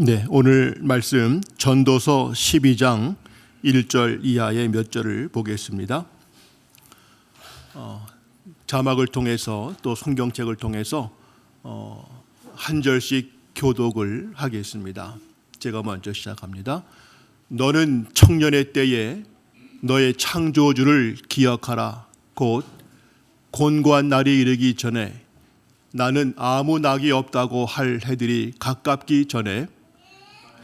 네, 오늘 말씀 전도서 12장 1절 이하의 몇 절을 보겠습니다. 자막을 통해서 또 성경책을 통해서 한 절씩 교독을 하겠습니다. 제가 먼저 시작합니다. 너는 청년의 때에 너의 창조주를 기억하라. 곧 곤고한 날이 이르기 전에 나는 아무 낙이 없다고 할 해들이 가깝기 전에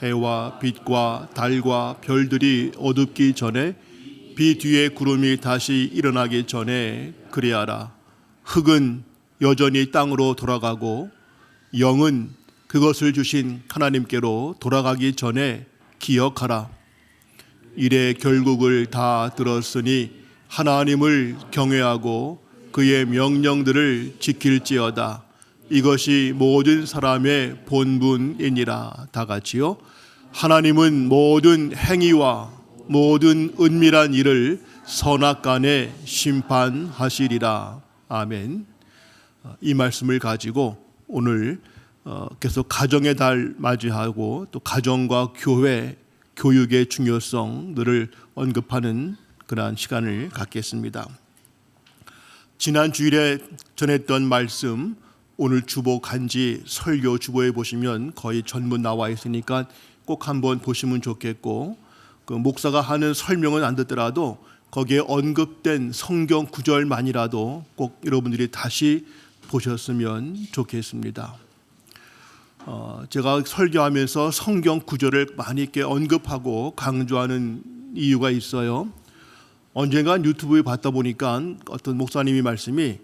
해와 빛과 달과 별들이 어둡기 전에 비 뒤에 구름이 다시 일어나기 전에 그리하라. 흙은 여전히 땅으로 돌아가고 영은 그것을 주신 하나님께로 돌아가기 전에 기억하라. 이래 결국을 다 들었으니 하나님을 경외하고 그의 명령들을 지킬지어다. 이것이 모든 사람의 본분이니라. 다 같이요. 하나님은 모든 행위와 모든 은밀한 일을 선악간에 심판하시리라. 아멘. 이 말씀을 가지고 오늘 계속 가정의 달 맞이하고 또 가정과 교회, 교육의 중요성들을 언급하는 그러한 시간을 갖겠습니다. 지난 주일에 전했던 말씀 오늘 주보 간지 설교 주보에 보시면 거의 전문 나와 있으니까 꼭 한번 보시면 좋겠고, 그 목사가 하는 설명은 안 듣더라도 거기에 언급된 성경 구절만이라도 꼭 여러분들이 다시 보셨으면 좋겠습니다. 제가 설교하면서 성경 구절을 많이 이렇게 언급하고 강조하는 이유가 있어요. 언젠가 유튜브에 봤다 보니까 어떤 목사님이 말씀이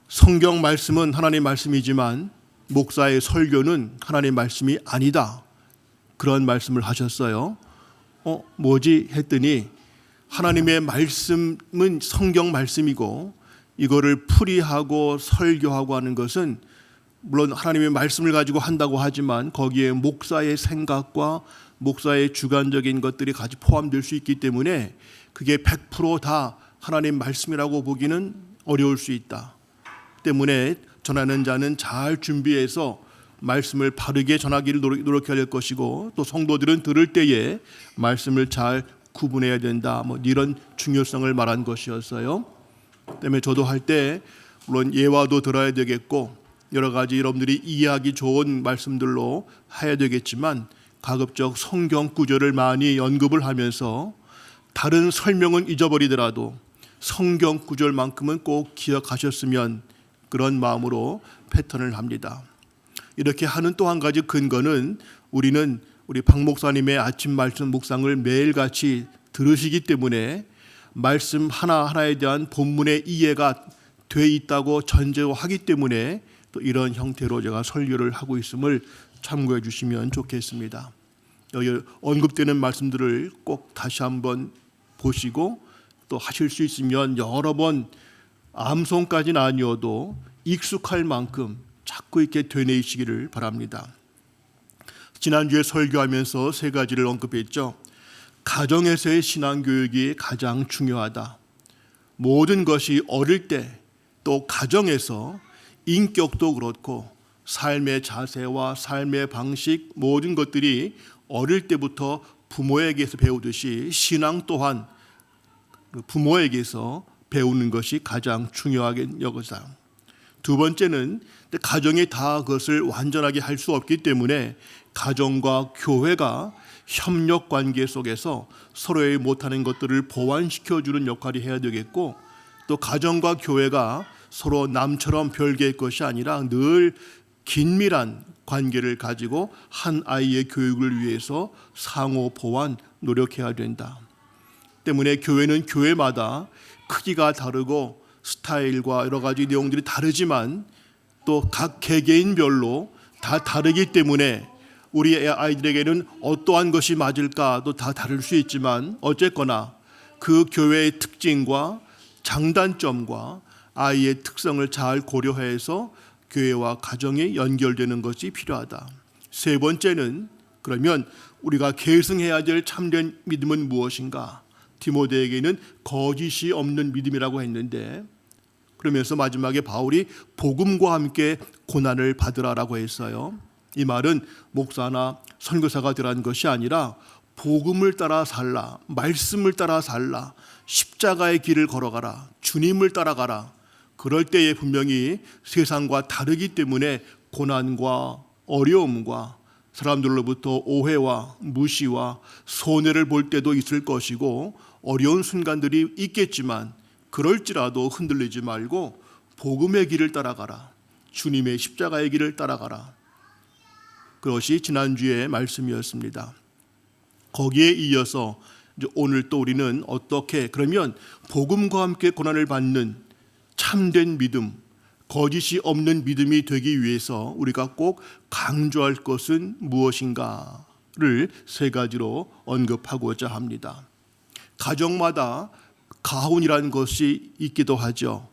성경 말씀은 하나님 말씀이지만 목사의 설교는 하나님 말씀이 아니다, 그런 말씀을 하셨어요. 뭐지 했더니 하나님의 말씀은 성경 말씀이고 이거를 풀이하고 설교하고 하는 것은 물론 하나님의 말씀을 가지고 한다고 하지만 거기에 목사의 생각과 목사의 주관적인 것들이 같이 포함될 수 있기 때문에 그게 100% 다 하나님 말씀이라고 보기는 어려울 수 있다. 때문에 전하는 자는 잘 준비해서 말씀을 바르게 전하기를 노력해야 될 것이고 또 성도들은 들을 때에 말씀을 잘 구분해야 된다. 이런 중요성을 말한 것이었어요. 때문에 저도 할 때 물론 예화도 들어야 되겠고 여러 가지 여러분들이 이해하기 좋은 말씀들로 해야 되겠지만 가급적 성경 구절을 많이 언급을 하면서 다른 설명은 잊어버리더라도 성경 구절만큼은 꼭 기억하셨으면 그런 마음으로 패턴을 합니다. 이렇게 하는 또 한 가지 근거는 우리는 우리 박 목사님의 아침 말씀 묵상을 매일같이 들으시기 때문에 말씀 하나하나에 대한 본문의 이해가 돼 있다고 전제하기 때문에 또 이런 형태로 제가 설교를 하고 있음을 참고해 주시면 좋겠습니다. 여기 언급되는 말씀들을 꼭 다시 한번 보시고 또 하실 수 있으면 여러 번 암송까지는 아니어도 익숙할 만큼 자꾸 이렇게 되뇌이시기를 바랍니다. 지난주에 설교하면서 세 가지를 언급했죠. 가정에서의 신앙교육이 가장 중요하다. 모든 것이 어릴 때 또 가정에서 인격도 그렇고 삶의 자세와 삶의 방식 모든 것들이 어릴 때부터 부모에게서 배우듯이 신앙 또한 부모에게서 배우는 것이 가장 중요하게 여기다. 두 번째는 가정이 다 그것을 완전하게 할 수 없기 때문에 가정과 교회가 협력 관계 속에서 서로의 못하는 것들을 보완시켜주는 역할이 해야 되겠고 또 가정과 교회가 서로 남처럼 별개의 것이 아니라 늘 긴밀한 관계를 가지고 한 아이의 교육을 위해서 상호 보완 노력해야 된다. 때문에 교회는 교회마다 크기가 다르고 스타일과 여러 가지 내용들이 다르지만 또 각 개개인별로 다 다르기 때문에 우리 아이들에게는 어떠한 것이 맞을까도 다 다를 수 있지만 어쨌거나 그 교회의 특징과 장단점과 아이의 특성을 잘 고려해서 교회와 가정이 연결되는 것이 필요하다. 세 번째는 그러면 우리가 계승해야 될 참된 믿음은 무엇인가? 디모데에게는 거짓이 없는 믿음이라고 했는데 그러면서 마지막에 바울이 복음과 함께 고난을 받으라라고 했어요. 이 말은 목사나 선교사가 되라는 것이 아니라 복음을 따라 살라, 말씀을 따라 살라, 십자가의 길을 걸어가라, 주님을 따라가라. 그럴 때에 분명히 세상과 다르기 때문에 고난과 어려움과 사람들로부터 오해와 무시와 손해를 볼 때도 있을 것이고 어려운 순간들이 있겠지만 그럴지라도 흔들리지 말고 복음의 길을 따라가라, 주님의 십자가의 길을 따라가라. 그것이 지난주의 말씀이었습니다. 거기에 이어서 오늘 또 우리는 어떻게 그러면 복음과 함께 고난을 받는 참된 믿음, 거짓이 없는 믿음이 되기 위해서 우리가 꼭 강조할 것은 무엇인가를 세 가지로 언급하고자 합니다. 가정마다 가훈이라는 것이 있기도 하죠.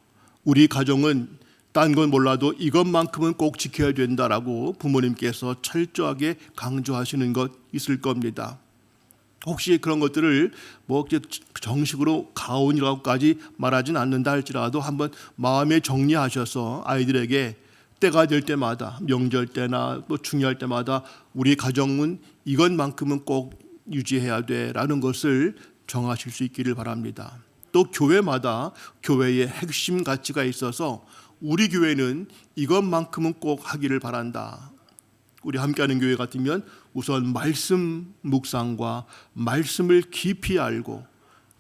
우리 가정은 딴 건 몰라도 이것만큼은 꼭 지켜야 된다라고 부모님께서 철저하게 강조하시는 것 있을 겁니다. 혹시 그런 것들을 정식으로 가훈이라고까지 말하진 않는다 할지라도 한번 마음에 정리하셔서 아이들에게 때가 될 때마다, 명절 때나 또 중요할 때마다 우리 가정은 이것만큼은 꼭 유지해야 돼라는 것을 정하실 수 있기를 바랍니다. 또 교회마다 교회의 핵심 가치가 있어서 우리 교회는 이것만큼은 꼭 하기를 바란다. 우리 함께하는 교회 같으면 우선 말씀 묵상과 말씀을 깊이 알고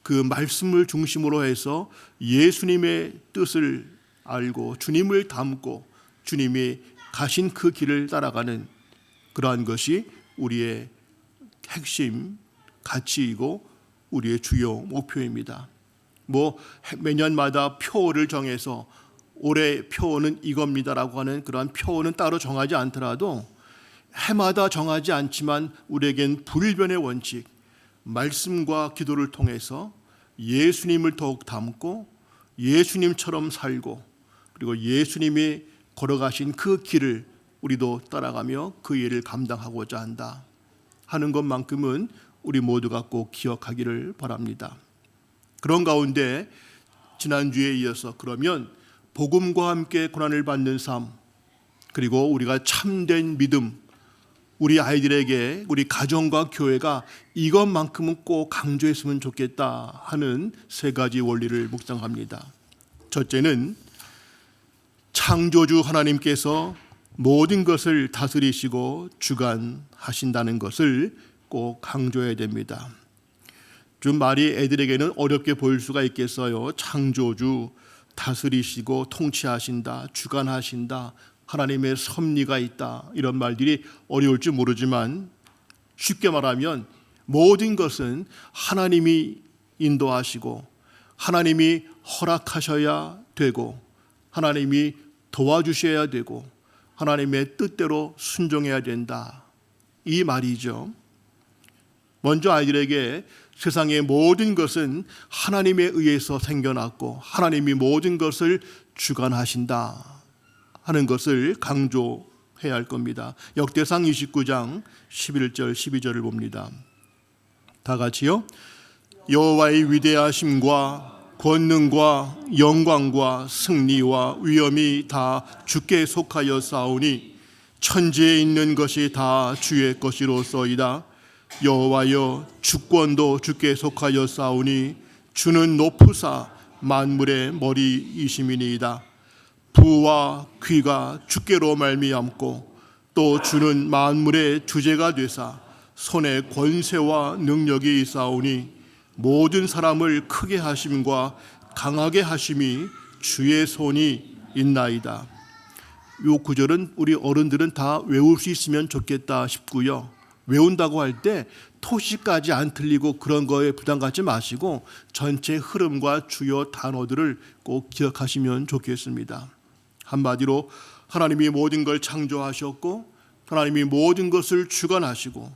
그 말씀을 중심으로 해서 예수님의 뜻을 알고 주님을 닮고 주님이 가신 그 길을 따라가는 그러한 것이 우리의 핵심 가치이고 우리의 주요 목표입니다. 매년마다 표를 정해서 올해 표는 이겁니다라고 하는 그러한 표는 따로 정하지 않더라도 해마다 정하지 않지만 우리에겐 불변의 원칙, 말씀과 기도를 통해서 예수님을 더욱 닮고 예수님처럼 살고 그리고 예수님이 걸어가신 그 길을 우리도 따라가며 그 일을 감당하고자 한다 하는 것만큼은 우리 모두가 꼭 기억하기를 바랍니다. 그런 가운데 지난주에 이어서 그러면 복음과 함께 고난을 받는 삶 그리고 우리가 참된 믿음 우리 아이들에게 우리 가정과 교회가 이것만큼은 꼭 강조했으면 좋겠다 하는 세 가지 원리를 묵상합니다. 첫째는 창조주 하나님께서 모든 것을 다스리시고 주관하신다는 것을 꼭 강조해야 됩니다. 좀 말이 애들에게는 어렵게 보일 수가 있겠어요. 창조주, 다스리시고 통치하신다, 주관하신다, 하나님의 섭리가 있다 이런 말들이 어려울지 모르지만 쉽게 말하면 모든 것은 하나님이 인도하시고 하나님이 허락하셔야 되고 하나님이 도와주셔야 되고 하나님의 뜻대로 순종해야 된다 이 말이죠. 먼저 아이들에게 세상의 모든 것은 하나님에 의해서 생겨났고 하나님이 모든 것을 주관하신다 하는 것을 강조해야 할 겁니다. 역대상 29장 11절 12절을 봅니다. 다 같이요. 여호와의 위대하심과 권능과 영광과 승리와 위엄이 다 주께 속하여 싸우니 천지에 있는 것이 다 주의 것이로소이다. 여호와여 주권도 주께 속하여 싸우니 주는 높으사 만물의 머리이심이니이다. 부와 귀가 주께로 말미암고 또 주는 만물의 주제가 되사 손에 권세와 능력이 있사오니 모든 사람을 크게 하심과 강하게 하심이 주의 손이 있나이다. 이 구절은 우리 어른들은 다 외울 수 있으면 좋겠다 싶고요. 외운다고 할 때 토시까지 안 틀리고 그런 거에 부담 갖지 마시고 전체 흐름과 주요 단어들을 꼭 기억하시면 좋겠습니다. 한마디로 하나님이 모든 걸 창조하셨고 하나님이 모든 것을 주관하시고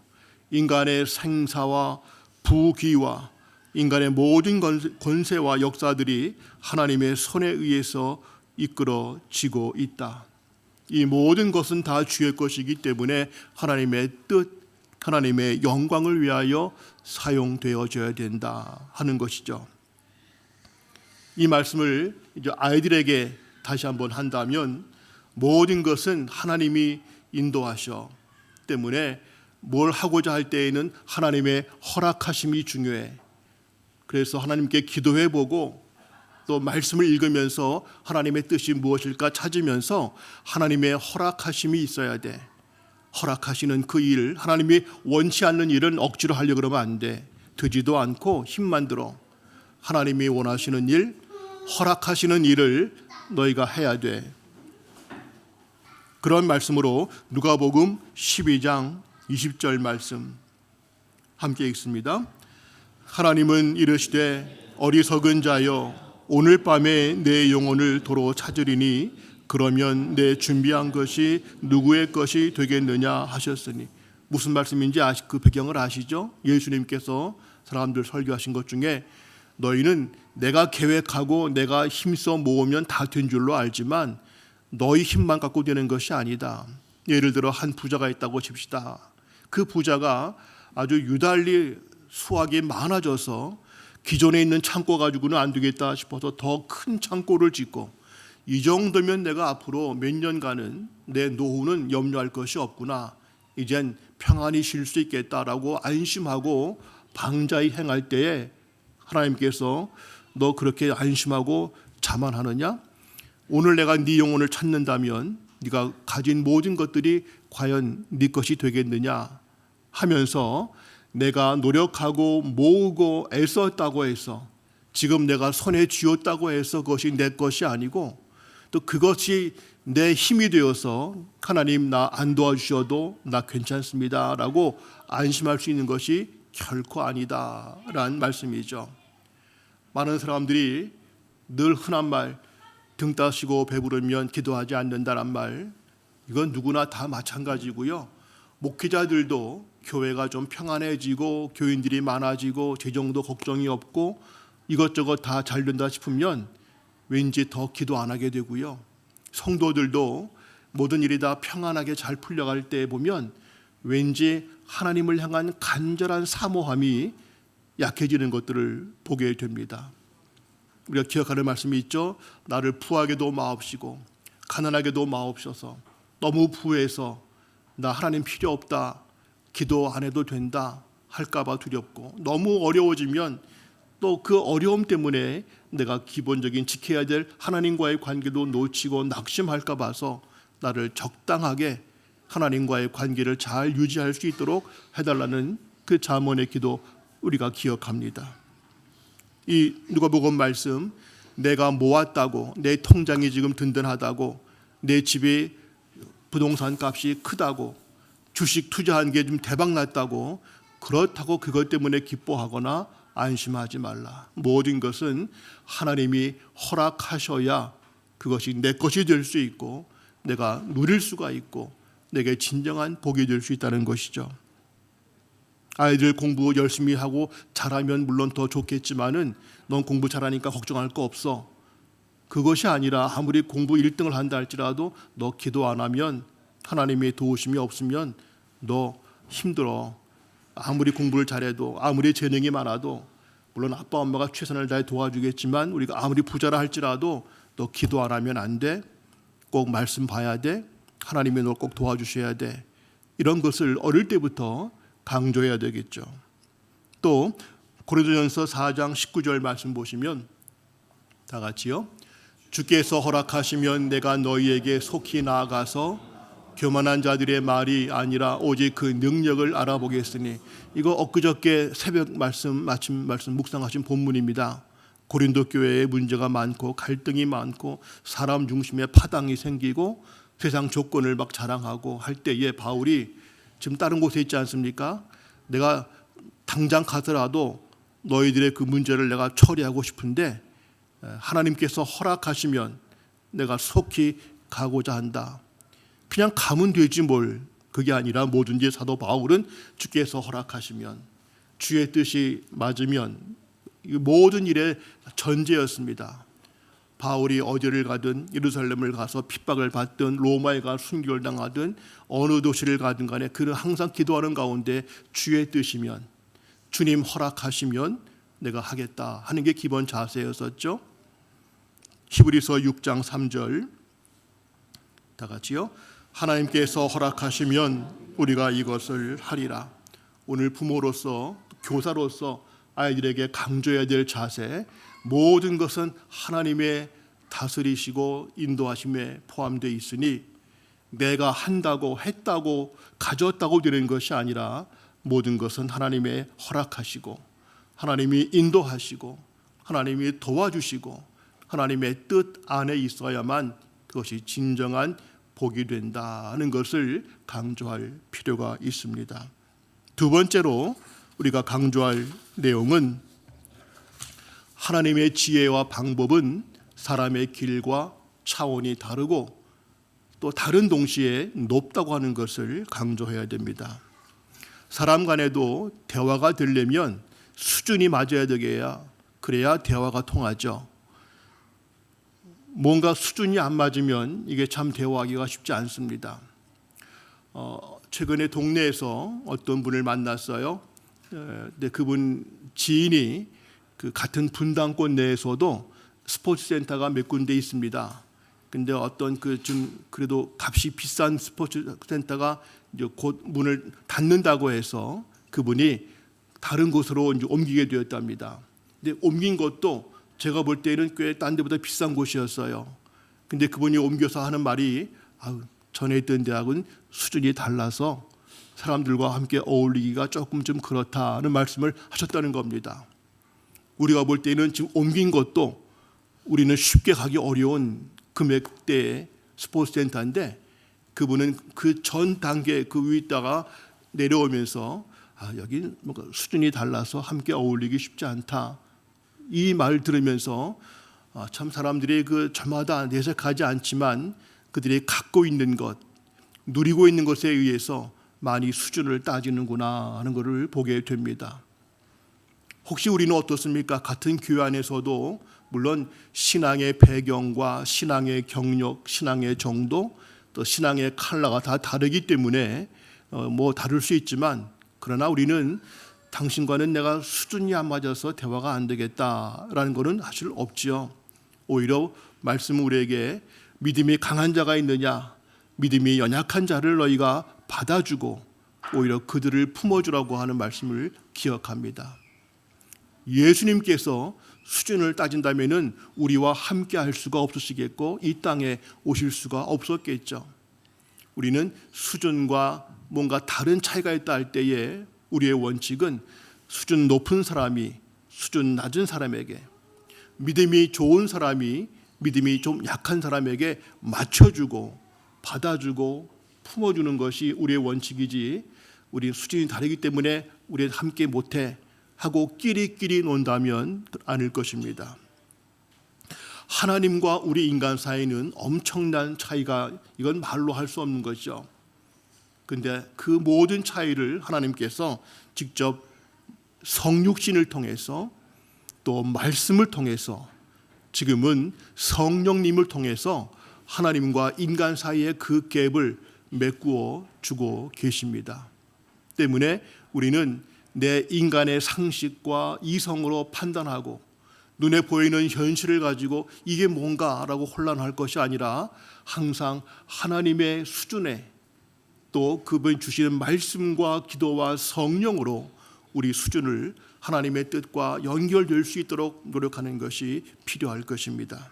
인간의 생사와 부귀와 인간의 모든 권세와 역사들이 하나님의 손에 의해서 이끌어지고 있다. 이 모든 것은 다 주의 것이기 때문에 하나님의 뜻, 하나님의 영광을 위하여 사용되어져야 된다 하는 것이죠. 이 말씀을 이제 아이들에게 다시 한번 한다면 모든 것은 하나님이 인도하셔. 때문에 뭘 하고자 할 때에는 하나님의 허락하심이 중요해. 그래서 하나님께 기도해보고 또 말씀을 읽으면서 하나님의 뜻이 무엇일까 찾으면서 하나님의 허락하심이 있어야 돼. 허락하시는 그 일, 하나님이 원치 않는 일은 억지로 하려고 그러면 안 돼. 되지도 않고 힘만 들어. 하나님이 원하시는 일, 허락하시는 일을 너희가 해야 돼. 그런 말씀으로 누가복음 12장 20절 말씀 함께 읽습니다. 하나님은 이르시되 어리석은 자여 오늘 밤에 내 영혼을 도로 찾으리니 그러면 내 준비한 것이 누구의 것이 되겠느냐 하셨으니. 무슨 말씀인지 그 배경을 아시죠? 예수님께서 사람들 설교하신 것 중에 너희는 내가 계획하고 내가 힘써 모으면 다 된 줄로 알지만 너희 힘만 갖고 되는 것이 아니다. 예를 들어 한 부자가 있다고 칩시다. 그 부자가 아주 유달리 수확이 많아져서 기존에 있는 창고 가지고는 안 되겠다 싶어서 더 큰 창고를 짓고 이 정도면 내가 앞으로 몇 년간은 내 노후는 염려할 것이 없구나. 이젠 평안히 쉴 수 있겠다라고 안심하고 방자히 행할 때에 하나님께서 너 그렇게 안심하고 자만하느냐? 오늘 내가 네 영혼을 찾는다면 네가 가진 모든 것들이 과연 네 것이 되겠느냐 하면서 내가 노력하고 모으고 애썼다고 해서 지금 내가 손에 쥐었다고 해서 그것이 내 것이 아니고 또 그것이 내 힘이 되어서 하나님 나 안 도와주셔도 나 괜찮습니다 라고 안심할 수 있는 것이 결코 아니다 라는 말씀이죠. 많은 사람들이 늘 흔한 말 등 따시고 배부르면 기도하지 않는다란 말, 이건 누구나 다 마찬가지고요. 목회자들도 교회가 좀 평안해지고 교인들이 많아지고 재정도 걱정이 없고 이것저것 다 잘 된다 싶으면 왠지 더 기도 안 하게 되고요. 성도들도 모든 일이 다 평안하게 잘 풀려갈 때 보면 왠지 하나님을 향한 간절한 사모함이 약해지는 것들을 보게 됩니다. 우리가 기억하는 말씀이 있죠. 나를 부하게도 마옵시고 가난하게도 마옵소서. 너무 부해서 나 하나님 필요 없다, 기도 안 해도 된다 할까 봐 두렵고 너무 어려워지면 또 그 어려움 때문에 내가 기본적인 지켜야 될 하나님과의 관계도 놓치고 낙심할까 봐서 나를 적당하게 하나님과의 관계를 잘 유지할 수 있도록 해달라는 그 잠언의 기도 우리가 기억합니다. 이 누가복음 말씀, 내가 모았다고 내 통장이 지금 든든하다고 내 집이 부동산 값이 크다고 주식 투자한 게 좀 대박 났다고 그렇다고 그것 때문에 기뻐하거나 안심하지 말라. 모든 것은 하나님이 허락하셔야 그것이 내 것이 될 수 있고 내가 누릴 수가 있고 내게 진정한 복이 될 수 있다는 것이죠. 아이들 공부 열심히 하고 잘하면 물론 더 좋겠지만은 넌 공부 잘하니까 걱정할 거 없어. 그것이 아니라 아무리 공부 1등을 한다 할지라도 너 기도 안 하면 하나님의 도우심이 없으면 너 힘들어. 아무리 공부를 잘해도 아무리 재능이 많아도 물론 아빠 엄마가 최선을 다해 도와주겠지만 우리가 아무리 부자라 할지라도 너 기도 안 하면 안 돼. 꼭 말씀 봐야 돼. 하나님이 널 꼭 도와주셔야 돼. 이런 것을 어릴 때부터 강조해야 되겠죠. 또 고린도전서 4장 19절 말씀 보시면 다 같이요. 주께서 허락하시면 내가 너희에게 속히 나아가서 교만한 자들의 말이 아니라 오직 그 능력을 알아보겠으니. 이거 엊그저께 새벽 말씀 마침 말씀 묵상하신 본문입니다. 고린도 교회에 문제가 많고 갈등이 많고 사람 중심의 파당이 생기고 세상 조건을 막 자랑하고 할 때에 바울이 지금 다른 곳에 있지 않습니까? 내가 당장 가더라도 너희들의 그 문제를 내가 처리하고 싶은데 하나님께서 허락하시면 내가 속히 가고자 한다. 그냥 가면 되지 뭘. 그게 아니라 뭐든지 사도 바울은 주께서 허락하시면 주의 뜻이 맞으면 모든 일의 전제였습니다. 바울이 어디를 가든 예루살렘을 가서 핍박을 받든 로마에 가 순교를 당하든 어느 도시를 가든 간에 그는 항상 기도하는 가운데 주의 뜻이면 주님 허락하시면 내가 하겠다 하는 게 기본 자세였었죠. 히브리서 6장 3절 다 같이요. 하나님께서 허락하시면 우리가 이것을 하리라. 오늘 부모로서 교사로서 아이들에게 강조해야 될 자세, 모든 것은 하나님의 다스리시고 인도하심에 포함되어 있으니 내가 한다고 했다고 가졌다고 되는 것이 아니라 모든 것은 하나님의 허락하시고 하나님이 인도하시고 하나님이 도와주시고 하나님의 뜻 안에 있어야만 그것이 진정한 복이 된다는 것을 강조할 필요가 있습니다. 두 번째로 우리가 강조할 내용은 하나님의 지혜와 방법은 사람의 길과 차원이 다르고 또 다른 동시에 높다고 하는 것을 강조해야 됩니다. 사람 간에도 대화가 되려면 수준이 맞아야 되게야 그래야 대화가 통하죠. 뭔가 수준이 안 맞으면 이게 참 대화하기가 쉽지 않습니다. 최근에 동네에서 어떤 분을 만났어요. 근데 그분 지인이 그 같은 분당권 내에서도 스포츠 센터가 몇 군데 있습니다. 근데 어떤 그 좀 그래도 값이 비싼 스포츠 센터가 이제 곧 문을 닫는다고 해서 그분이 다른 곳으로 이제 옮기게 되었답니다. 근데 옮긴 것도 제가 볼 때는 꽤 딴 데보다 비싼 곳이었어요. 근데 그분이 옮겨서 하는 말이 전에 있던 대학은 수준이 달라서 사람들과 함께 어울리기가 조금 좀 그렇다는 말씀을 하셨다는 겁니다. 우리가 볼 때는 지금 옮긴 것도 우리는 쉽게 가기 어려운 금액대의 스포츠 센터인데 그분은 그 전 단계 그 위에 있다가 내려오면서 여기 뭔가 수준이 달라서 함께 어울리기 쉽지 않다. 이 말 들으면서 참 사람들이 그 저마다 내색하지 않지만 그들이 갖고 있는 것, 누리고 있는 것에 의해서 많이 수준을 따지는구나 하는 것을 보게 됩니다. 혹시 우리는 어떻습니까? 같은 교회 안에서도 물론 신앙의 배경과 신앙의 경력, 신앙의 정도, 또 신앙의 컬러가 다 다르기 때문에 뭐 다를 수 있지만 그러나 우리는 당신과는 내가 수준이 안 맞아서 대화가 안 되겠다라는 것은 사실 없지요. 오히려 말씀은 우리에게 믿음이 강한 자가 있느냐, 믿음이 연약한 자를 너희가 받아주고 오히려 그들을 품어주라고 하는 말씀을 기억합니다. 예수님께서 수준을 따진다면은 우리와 함께 할 수가 없으시겠고 이 땅에 오실 수가 없었겠죠. 우리는 수준과 뭔가 다른 차이가 있다 할 때에 우리의 원칙은 수준 높은 사람이 수준 낮은 사람에게, 믿음이 좋은 사람이 믿음이 좀 약한 사람에게 맞춰주고 받아주고 품어주는 것이 우리의 원칙이지, 우리 수준이 다르기 때문에 우리 함께 못해 하고 끼리끼리 논다면 아닐 것입니다. 하나님과 우리 인간 사이는 엄청난 차이가, 이건 말로 할 수 없는 것이죠. 근데 그 모든 차이를 하나님께서 직접 성육신을 통해서 또 말씀을 통해서 지금은 성령님을 통해서 하나님과 인간 사이의 그 갭을 메꾸어 주고 계십니다. 때문에 우리는 내 인간의 상식과 이성으로 판단하고 눈에 보이는 현실을 가지고 이게 뭔가라고 혼란할 것이 아니라 항상 하나님의 수준에 또 그분이 주시는 말씀과 기도와 성령으로 우리 수준을 하나님의 뜻과 연결될 수 있도록 노력하는 것이 필요할 것입니다.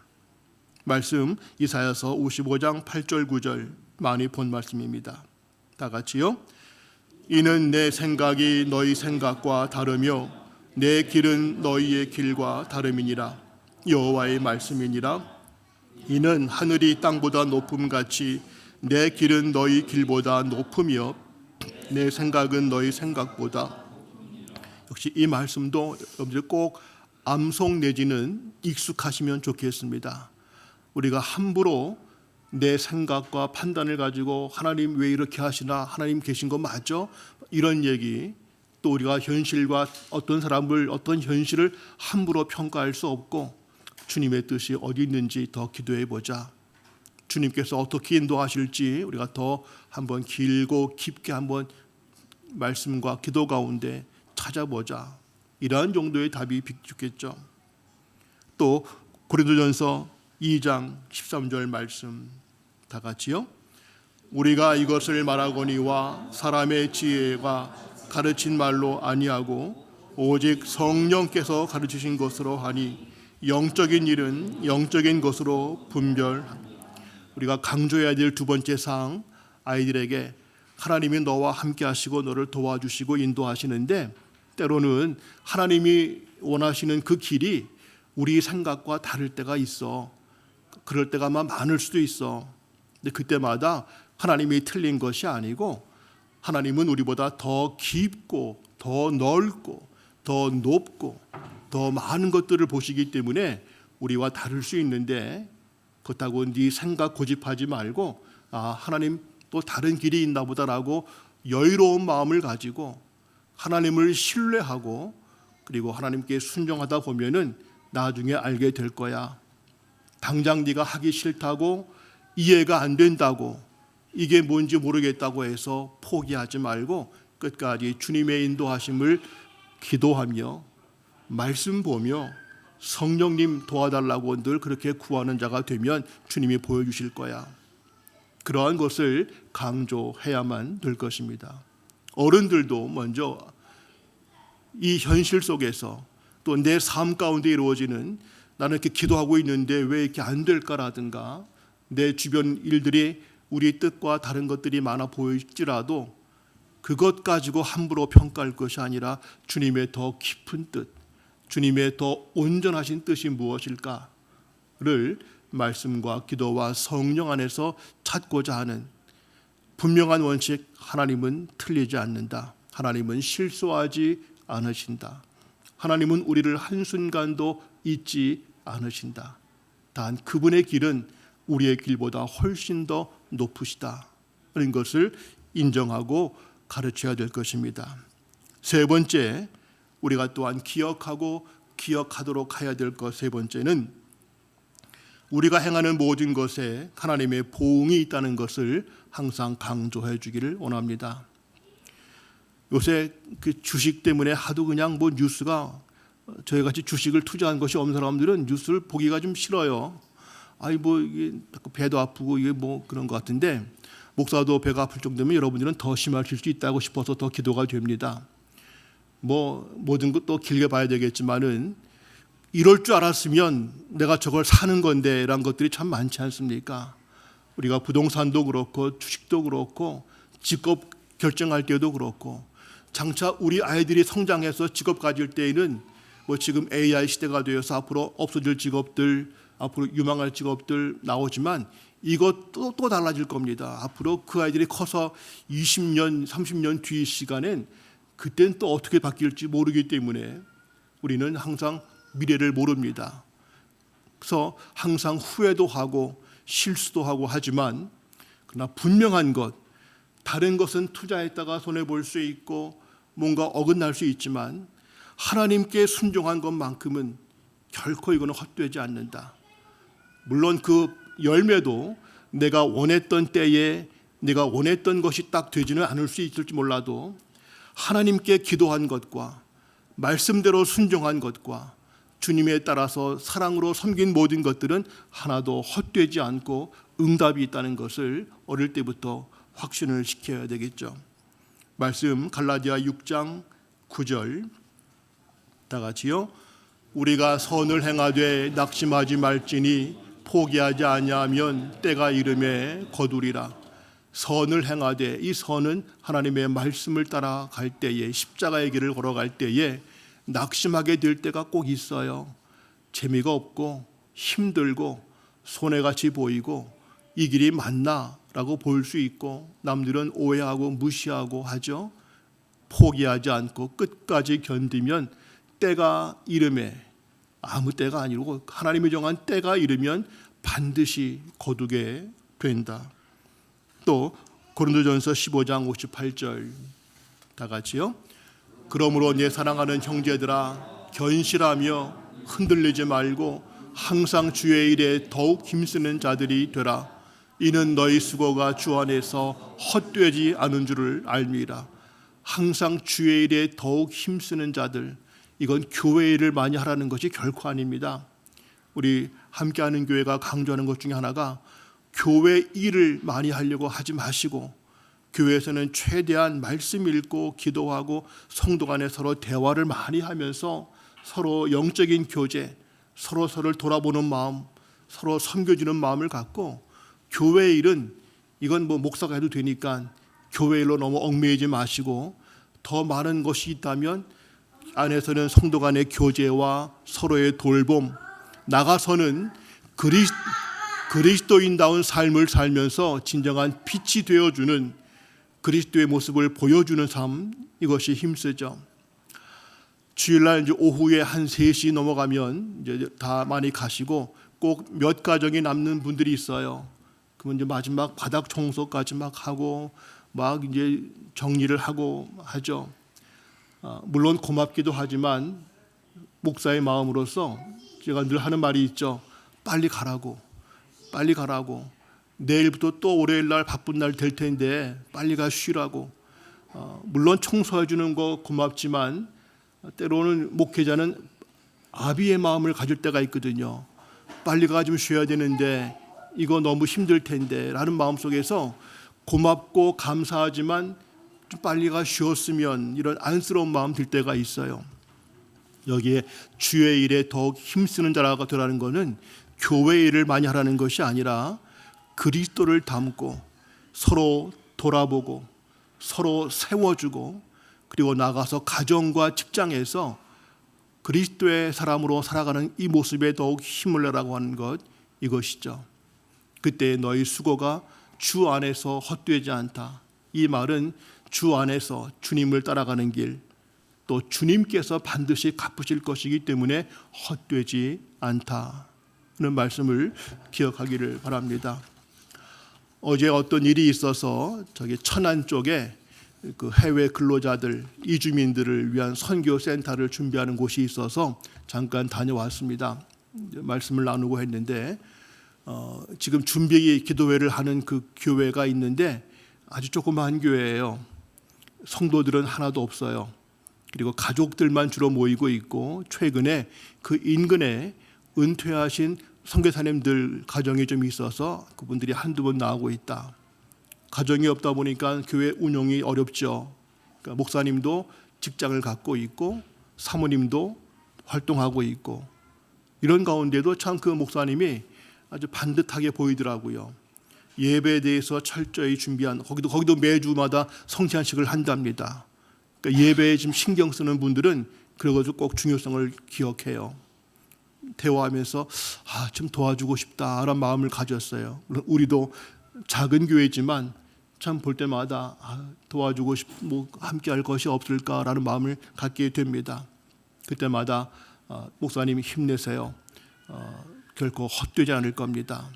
말씀 이사야서 55장 8절 9절 많이 본 말씀입니다. 다 같이요. 이는 내 생각이 너희 생각과 다르며 내 길은 너희의 길과 다름이니라. 여호와의 말씀이니라. 이는 하늘이 땅보다 높음같이 내 길은 너희 길보다 높으며 내 생각은 너희 생각보다. 역시 이 말씀도 여러분들 꼭 암송 내지는 익숙하시면 좋겠습니다. 우리가 함부로 내 생각과 판단을 가지고 하나님 왜 이렇게 하시나, 하나님 계신 거 맞죠? 이런 얘기, 또 우리가 현실과 어떤 사람을 어떤 현실을 함부로 평가할 수 없고 주님의 뜻이 어디 있는지 더 기도해 보자. 주님께서 어떻게 인도하실지 우리가 더 한번 길고 깊게 한번 말씀과 기도 가운데 찾아보자. 이러한 정도의 답이 비추겠죠. 또 고린도전서 2장 13절 말씀 다 같이요. 우리가 이것을 말하거니와 사람의 지혜가 가르친 말로 아니하고 오직 성령께서 가르치신 것으로 하니 영적인 일은 영적인 것으로 분별합니다. 우리가 강조해야 될 두 번째 사항, 아이들에게 하나님이 너와 함께 하시고 너를 도와주시고 인도하시는데 때로는 하나님이 원하시는 그 길이 우리 생각과 다를 때가 있어. 그럴 때가 아마 많을 수도 있어. 근데 그때마다 하나님이 틀린 것이 아니고 하나님은 우리보다 더 깊고 더 넓고 더 높고 더 많은 것들을 보시기 때문에 우리와 다를 수 있는데 그렇다고 네 생각 고집하지 말고 하나님 또 다른 길이 있나 보다라고 여유로운 마음을 가지고 하나님을 신뢰하고 그리고 하나님께 순종하다 보면은 나중에 알게 될 거야. 당장 네가 하기 싫다고 이해가 안 된다고 이게 뭔지 모르겠다고 해서 포기하지 말고 끝까지 주님의 인도하심을 기도하며 말씀 보며 성령님 도와달라고 늘 그렇게 구하는 자가 되면 주님이 보여주실 거야. 그러한 것을 강조해야만 될 것입니다. 어른들도 먼저 이 현실 속에서 또 내 삶 가운데 이루어지는 나는 이렇게 기도하고 있는데 왜 이렇게 안 될까라든가 내 주변 일들이 우리 뜻과 다른 것들이 많아 보일지라도 그것 가지고 함부로 평가할 것이 아니라 주님의 더 깊은 뜻, 주님의 더 온전하신 뜻이 무엇일까를 말씀과 기도와 성령 안에서 찾고자 하는 분명한 원칙, 하나님은 틀리지 않는다. 하나님은 실수하지 않으신다. 하나님은 우리를 한순간도 잊지 않으신다. 단 그분의 길은 우리의 길보다 훨씬 더 높으시다. 그런 것을 인정하고 가르쳐야 될 것입니다. 세 번째, 우리가 또한 기억하고 기억하도록 해야 될 것 세 번째는 우리가 행하는 모든 것에 하나님의 보응이 있다는 것을 항상 강조해 주기를 원합니다. 요새 그 주식 때문에 하도 그냥 뉴스가 저희같이 주식을 투자한 것이 없는 사람들은 뉴스를 보기가 좀 싫어요. 이게 배도 아프고 이게 그런 것 같은데 목사도 배가 아플 정도면 여러분들은 더 심하실 수 있다고 싶어서 더 기도가 됩니다. 모든 것도 길게 봐야 되겠지만은 이럴 줄 알았으면 내가 저걸 사는 건데 라는 것들이 참 많지 않습니까? 우리가 부동산도 그렇고 주식도 그렇고 직업 결정할 때도 그렇고 장차 우리 아이들이 성장해서 직업 가질 때에는 지금 AI 시대가 되어서 앞으로 없어질 직업들, 앞으로 유망할 직업들 나오지만 이것도 또 달라질 겁니다. 앞으로 그 아이들이 커서 20년, 30년 뒤 시간엔 그때는 또 어떻게 바뀔지 모르기 때문에 우리는 항상 미래를 모릅니다. 그래서 항상 후회도 하고 실수도 하고 하지만 그러나 분명한 것, 다른 것은 투자했다가 손해볼 수 있고 뭔가 어긋날 수 있지만 하나님께 순종한 것만큼은 결코 이거는 헛되지 않는다. 물론 그 열매도 내가 원했던 때에 내가 원했던 것이 딱 되지는 않을 수 있을지 몰라도 하나님께 기도한 것과 말씀대로 순종한 것과 주님에 따라서 사랑으로 섬긴 모든 것들은 하나도 헛되지 않고 응답이 있다는 것을 어릴 때부터 확신을 시켜야 되겠죠. 말씀 갈라디아 6장 9절 다 같이요. 우리가 선을 행하되 낙심하지 말지니 포기하지 아니하면 때가 이름에 거두리라. 선을 행하되 이 선은 하나님의 말씀을 따라갈 때에 십자가의 길을 걸어갈 때에 낙심하게 될 때가 꼭 있어요. 재미가 없고 힘들고 손해같이 보이고 이 길이 맞나? 라고 볼 수 있고 남들은 오해하고 무시하고 하죠. 포기하지 않고 끝까지 견디면 때가 이름에 아무 때가 아니고 하나님이 정한 때가 이르면 반드시 거두게 된다. 또 고린도전서 15장 58절 다 같이요. 그러므로 내 사랑하는 형제들아 견실하며 흔들리지 말고 항상 주의 일에 더욱 힘쓰는 자들이 되라. 이는 너희 수고가 주 안에서 헛되지 않은 줄을 알미라. 항상 주의 일에 더욱 힘쓰는 자들, 이건 교회 일을 많이 하라는 것이 결코 아닙니다. 우리 함께하는 교회가 강조하는 것 중에 하나가 교회 일을 많이 하려고 하지 마시고 교회에서는 최대한 말씀 읽고 기도하고 성도 간에 서로 대화를 많이 하면서 서로 영적인 교제, 서로를 돌아보는 마음, 서로 섬겨주는 마음을 갖고 교회 일은 이건 뭐 목사가 해도 되니까 교회 일로 너무 얽매이지 마시고 더 많은 것이 있다면 안에서는 성도 간의 교제와 서로의 돌봄, 나가서는 그리스도인다운 삶을 살면서 진정한 빛이 되어주는 그리스도의 모습을 보여주는 삶, 이것이 힘쓰죠. 주일날 이제 오후에 한 3시 넘어가면 이제 다 많이 가시고 꼭 몇 가정이 남는 분들이 있어요. 그러면 이제 마지막 바닥 청소까지 막 하고 막 이제 정리를 하고 하죠. 물론 고맙기도 하지만 목사의 마음으로서 제가 늘 하는 말이 있죠. 빨리 가라고. 내일부터 또 월요일 날 바쁜 날 될 텐데 빨리 가 쉬라고. 물론 청소해 주는 거 고맙지만 때로는 목회자는 아비의 마음을 가질 때가 있거든요. 빨리 가 좀 쉬어야 되는데 이거 너무 힘들 텐데 라는 마음속에서 고맙고 감사하지만 좀 빨리 가 쉬었으면 이런 안쓰러운 마음 들 때가 있어요. 여기에 주의 일에 더욱 힘쓰는 자가 되라는 것은 교회 일을 많이 하라는 것이 아니라 그리스도를 담고 서로 돌아보고 서로 세워주고 그리고 나가서 가정과 직장에서 그리스도의 사람으로 살아가는 이 모습에 더욱 힘을 내라고 하는 것, 이것이죠. 그때 너희 수고가 주 안에서 헛되지 않다. 이 말은 주 안에서 주님을 따라가는 길, 또 주님께서 반드시 갚으실 것이기 때문에 헛되지 않다는 말씀을 기억하기를 바랍니다. 어제 어떤 일이 있어서 저기 천안 쪽에 그 해외 근로자들, 이주민들을 위한 선교 센터를 준비하는 곳이 있어서 잠깐 다녀왔습니다. 말씀을 나누고 했는데 지금 준비 기도회를 하는 그 교회가 있는데 아주 조그마한 교회예요. 성도들은 하나도 없어요. 그리고 가족들만 주로 모이고 있고 최근에 그 인근에 은퇴하신 선교사님들 가정이 좀 있어서 그분들이 한두 번 나오고 있다. 가정이 없다 보니까 교회 운영이 어렵죠. 그러니까 목사님도 직장을 갖고 있고 사모님도 활동하고 있고 이런 가운데도 참 그 목사님이 아주 반듯하게 보이더라고요. 예배에 대해서 철저히 준비한 거기도 매주마다 성찬식을 한답니다. 그러니까 예배에 지금 신경 쓰는 분들은 그래가지고 꼭 중요성을 기억해요. 대화하면서 좀 도와주고 싶다라는 마음을 가졌어요. 우리도 작은 교회지만 참 볼 때마다 도와주고 싶고 함께할 것이 없을까라는 마음을 갖게 됩니다. 그때마다 목사님이 힘내세요. 결코 헛되지 않을 겁니다.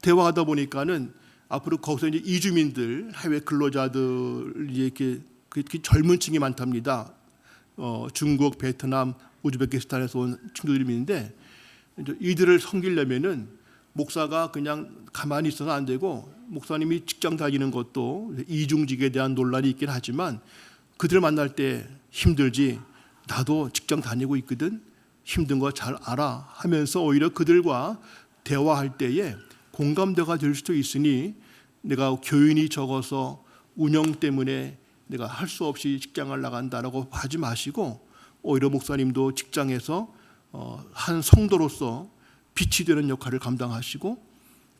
대화하다 보니까는 앞으로 거기서 이제 이주민들, 해외 근로자들 이렇게 젊은 층이 많답니다. 중국, 베트남, 우즈베키스탄에서 온 친구들이 있는데 이들을 섬기려면은 목사가 그냥 가만히 있어서 안 되고 목사님이 직장 다니는 것도 이중직에 대한 논란이 있긴 하지만 그들을 만날 때 힘들지 나도 직장 다니고 있거든 힘든 거 잘 알아 하면서 오히려 그들과 대화할 때에 공감대가 될 수도 있으니 내가 교인이 적어서 운영 때문에 내가 할 수 없이 직장을 나간다라고 하지 마시고 오히려 목사님도 직장에서 한 성도로서 빛이 되는 역할을 감당하시고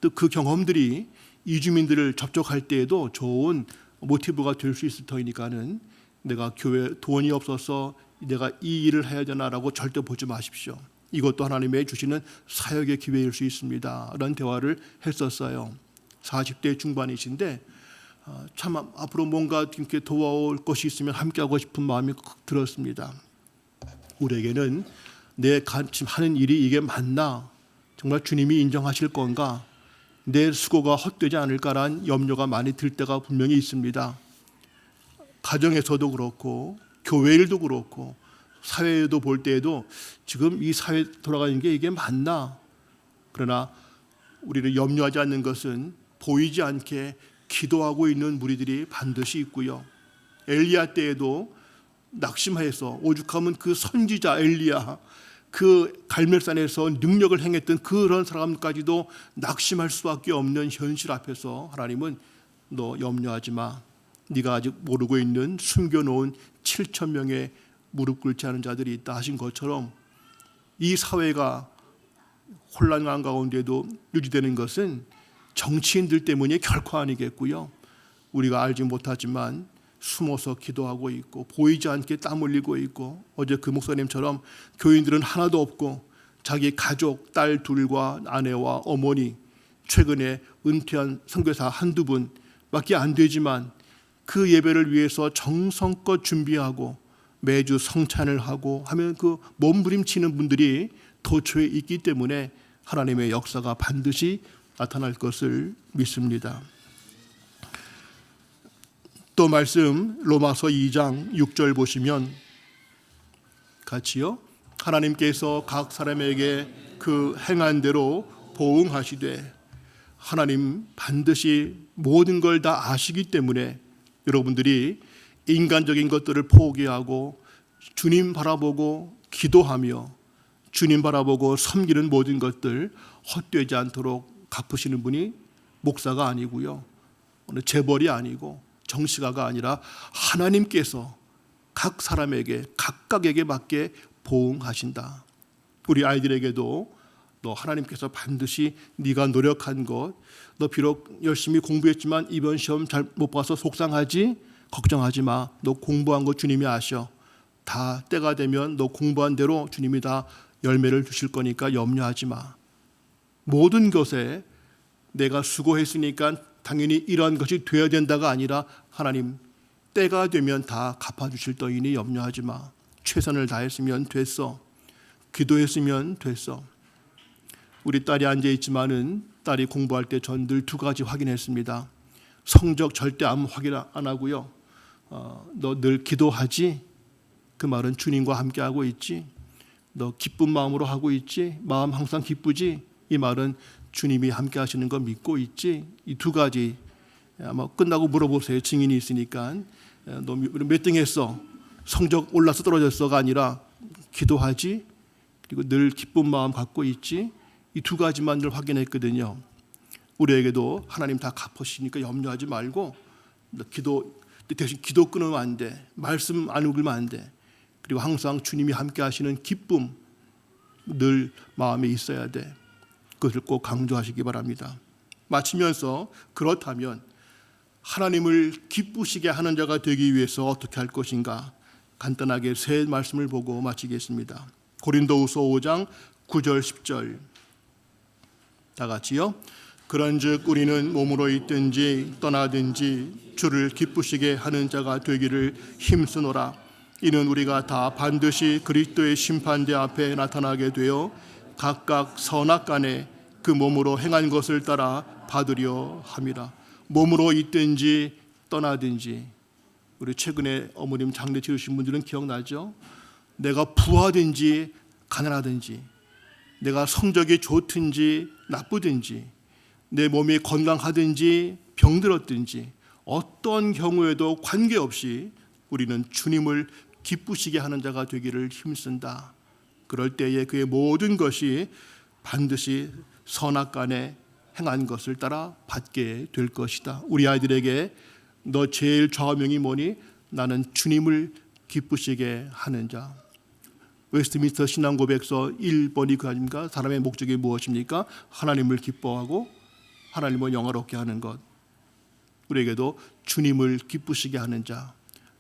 또 그 경험들이 이주민들을 접촉할 때에도 좋은 모티브가 될 수 있을 터이니까는 내가 교회 돈이 없어서 내가 이 일을 해야 되나라고 절대 보지 마십시오. 이것도 하나님의 주시는 사역의 기회일 수 있습니다. 이런 대화를 했었어요. 40대 중반이신데 참 앞으로 뭔가 이렇게 도와올 것이 있으면 함께하고 싶은 마음이 들었습니다. 우리에게는 내 지금 하는 일이 이게 맞나? 정말 주님이 인정하실 건가? 내 수고가 헛되지 않을까라는 염려가 많이 들 때가 분명히 있습니다. 가정에서도 그렇고 교회 일도 그렇고 사회에도 볼 때에도 지금 이 사회 돌아가는 게 이게 맞나? 그러나 우리를 염려하지 않는 것은 보이지 않게 기도하고 있는 무리들이 반드시 있고요. 엘리야 때에도 낙심해서 오죽하면 그 선지자 엘리야 그 갈멜산에서 능력을 행했던 그런 사람까지도 낙심할 수밖에 없는 현실 앞에서 하나님은 너 염려하지 마. 네가 아직 모르고 있는 숨겨놓은 7천 명의 무릎 꿇지 않은 자들이 있다 하신 것처럼 이 사회가 혼란한 가운데도 유지되는 것은 정치인들 때문이 결코 아니겠고요. 우리가 알지 못하지만 숨어서 기도하고 있고 보이지 않게 땀 흘리고 있고, 어제 그 목사님처럼 교인들은 하나도 없고 자기 가족 딸 둘과 아내와 어머니, 최근에 은퇴한 선교사 한두 분밖에 안 되지만 그 예배를 위해서 정성껏 준비하고 매주 성찬을 하고 하면 그 몸부림치는 분들이 도처에 있기 때문에 하나님의 역사가 반드시 나타날 것을 믿습니다. 또 말씀 로마서 2장 6절 보시면 같이요. 하나님께서 각 사람에게 그 행한 대로 보응하시되, 하나님 반드시 모든 걸 다 아시기 때문에 여러분들이 인간적인 것들을 포기하고 주님 바라보고 기도하며 주님 바라보고 섬기는 모든 것들 헛되지 않도록 갚으시는 분이 목사가 아니고요, 어느 재벌이 아니고 정치가가 아니라 하나님께서 각 사람에게 각각에게 맞게 보응하신다. 우리 아이들에게도 너 하나님께서 반드시 네가 노력한 것, 너 비록 열심히 공부했지만 이번 시험 잘 못 봐서 속상하지? 걱정하지 마. 너 공부한 거 주님이 아셔. 다 때가 되면 너 공부한 대로 주님이 다 열매를 주실 거니까 염려하지 마. 모든 것에 내가 수고했으니까 당연히 이러한 것이 되어야 된다가 아니라 하나님 때가 되면 다 갚아주실 터이니 염려하지 마. 최선을 다했으면 됐어. 기도했으면 됐어. 우리 딸이 앉아있지만은 딸이 공부할 때 전 늘 두 가지 확인했습니다. 성적 절대 아무 확인 안 하고요. 너 늘 기도하지? 그 말은 주님과 함께하고 있지? 너 기쁜 마음으로 하고 있지? 마음 항상 기쁘지? 이 말은 주님이 함께 하시는 거 믿고 있지? 이 두 가지 아마 끝나고 물어보세요. 증인이 있으니까. 너 몇 등 했어? 성적 올라서 떨어졌어가 아니라 기도하지? 그리고 늘 기쁜 마음 갖고 있지? 이 두 가지만 늘 확인했거든요. 우리에게도 하나님 다 갚으시니까 염려하지 말고 대신 기도 끊으면 안 돼. 말씀 안 읽으면 안 돼. 그리고 항상 주님이 함께 하시는 기쁨 늘 마음에 있어야 돼. 그것을 꼭 강조하시기 바랍니다. 마치면서 그렇다면 하나님을 기쁘시게 하는 자가 되기 위해서 어떻게 할 것인가 간단하게 세 말씀을 보고 마치겠습니다. 고린도후서 5장 9절 10절 다 같이요. 그런즉 우리는 몸으로 있든지 떠나든지 주를 기쁘시게 하는 자가 되기를 힘쓰노라. 이는 우리가 다 반드시 그리스도의 심판대 앞에 나타나게 되어 각각 선악간에 그 몸으로 행한 것을 따라 받으려 함이라. 몸으로 있든지 떠나든지. 우리 최근에 어머님 장례 치르신 분들은 기억나죠? 내가 부하든지 가난하든지, 내가 성적이 좋든지 나쁘든지, 내 몸이 건강하든지 병들었든지 어떤 경우에도 관계없이 우리는 주님을 기쁘시게 하는 자가 되기를 힘쓴다. 그럴 때에 그의 모든 것이 반드시 선악간에 행한 것을 따라 받게 될 것이다. 우리 아이들에게 너 제일 좌우명이 뭐니? 나는 주님을 기쁘시게 하는 자. 웨스트민스터 신앙고백서 1번이 그 아닙니까? 사람의 목적이 무엇입니까? 하나님을 기뻐하고 하나님을 영화롭게 하는 것. 우리에게도 주님을 기쁘시게 하는 자.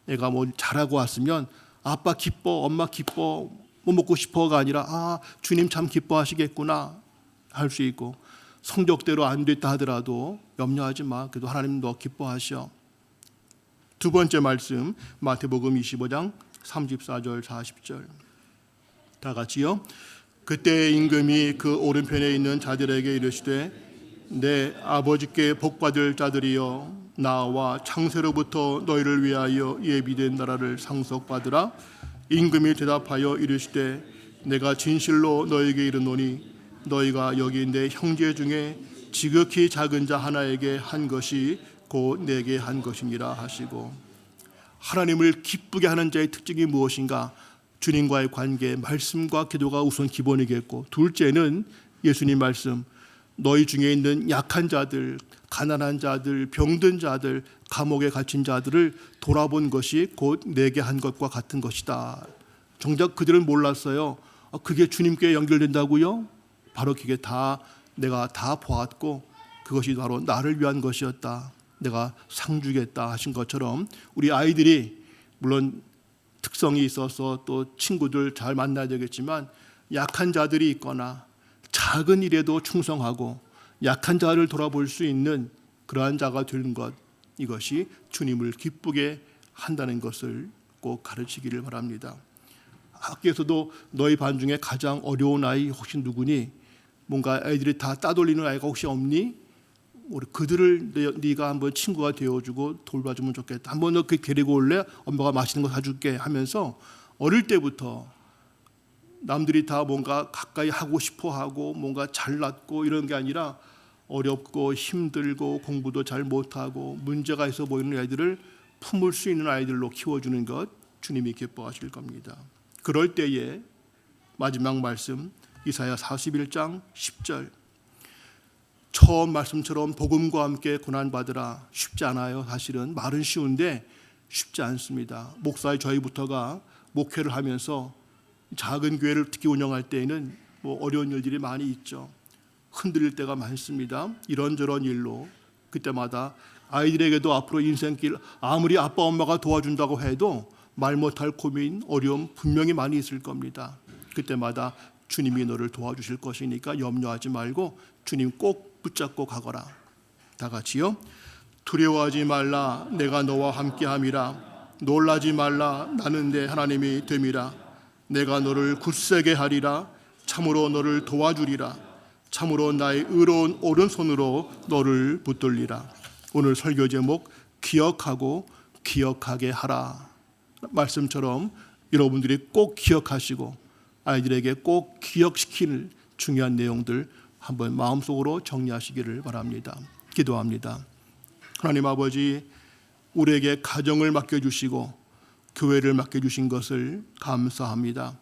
내가 뭐 잘하고 왔으면 아빠 기뻐, 엄마 기뻐, 뭐 먹고 싶어가 아니라 주님 참 기뻐하시겠구나 할 수 있고, 성적대로 안 됐다 하더라도 염려하지 마. 그래도 하나님 너 기뻐하셔. 두 번째 말씀 마태복음 25장 34절 40절 다 같이요. 그때 임금이 그 오른편에 있는 자들에게 이르시되 내 아버지께 복받을 자들이여 나와 창세로부터 너희를 위하여 예비된 나라를 상속받으라. 임금이 대답하여 이르시되 내가 진실로 너에게 이르노니 너희가 여기 내 형제 중에 지극히 작은 자 하나에게 한 것이 곧 내게 한 것이니라 하시고, 하나님을 기쁘게 하는 자의 특징이 무엇인가? 주님과의 관계, 말씀과 기도가 우선 기본이겠고, 둘째는 예수님 말씀, 너희 중에 있는 약한 자들, 가난한 자들, 병든 자들, 감옥에 갇힌 자들을 돌아본 것이 곧 내게 한 것과 같은 것이다. 정작 그들은 몰랐어요. 그게 주님께 연결된다고요? 바로 그게 다 내가 다 보았고 그것이 바로 나를 위한 것이었다. 내가 상 주겠다 하신 것처럼 우리 아이들이 물론 특성이 있어서 또 친구들 잘 만나야 되겠지만 약한 자들이 있거나 작은 일에도 충성하고 약한 자를 돌아볼 수 있는 그러한 자가 되는 것, 이것이 주님을 기쁘게 한다는 것을 꼭 가르치기를 바랍니다. 학교에서도 너희 반 중에 가장 어려운 아이 혹시 누구니? 뭔가 애들이 다 따돌리는 아이가 혹시 없니? 우리 그들을 네가 한번 친구가 되어주고 돌봐주면 좋겠다. 한번 너 그 데리고 올래? 엄마가 맛있는 거 사줄게 하면서 어릴 때부터 남들이 다 뭔가 가까이 하고 싶어하고 뭔가 잘났고 이런 게 아니라 어렵고 힘들고 공부도 잘 못하고 문제가 있어 보이는 아이들을 품을 수 있는 아이들로 키워주는 것, 주님이 기뻐하실 겁니다. 그럴 때에 마지막 말씀 이사야 41장 10절, 처음 말씀처럼 복음과 함께 고난받으라 쉽지 않아요. 사실은 말은 쉬운데 쉽지 않습니다. 목사의 저희부터가 목회를 하면서 작은 교회를 특히 운영할 때에는 어려운 일들이 많이 있죠. 흔들릴 때가 많습니다. 이런저런 일로 그때마다 아이들에게도 앞으로 인생길 아무리 아빠 엄마가 도와준다고 해도 말 못할 고민, 어려움 분명히 많이 있을 겁니다. 그때마다 주님이 너를 도와주실 것이니까 염려하지 말고 주님 꼭 붙잡고 가거라. 다 같이요. 두려워하지 말라, 내가 너와 함께함이라. 놀라지 말라, 나는 내 하나님이 됨이라. 내가 너를 굳세게 하리라. 참으로 너를 도와주리라. 참으로 나의 의로운 오른손으로 너를 붙들리라. 오늘 설교 제목 기억하고 기억하게 하라. 말씀처럼 여러분들이 꼭 기억하시고 아이들에게 꼭 기억시킬 중요한 내용들 한번 마음속으로 정리하시기를 바랍니다. 기도합니다. 하나님 아버지, 우리에게 가정을 맡겨주시고 교회를 맡겨주신 것을 감사합니다.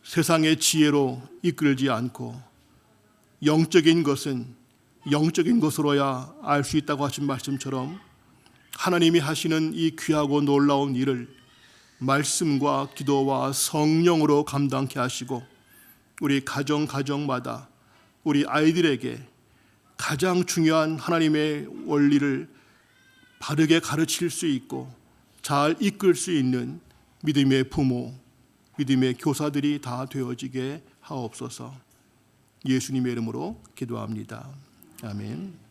세상의 지혜로 이끌지 않고 영적인 것은 영적인 것으로야 알 수 있다고 하신 말씀처럼 하나님이 하시는 이 귀하고 놀라운 일을 말씀과 기도와 성령으로 감당케 하시고 우리 가정마다 우리 아이들에게 가장 중요한 하나님의 원리를 바르게 가르칠 수 있고 잘 이끌 수 있는 믿음의 부모, 믿음의 교사들이 다 되어지게 하옵소서. 예수님의 이름으로 기도합니다. 아멘.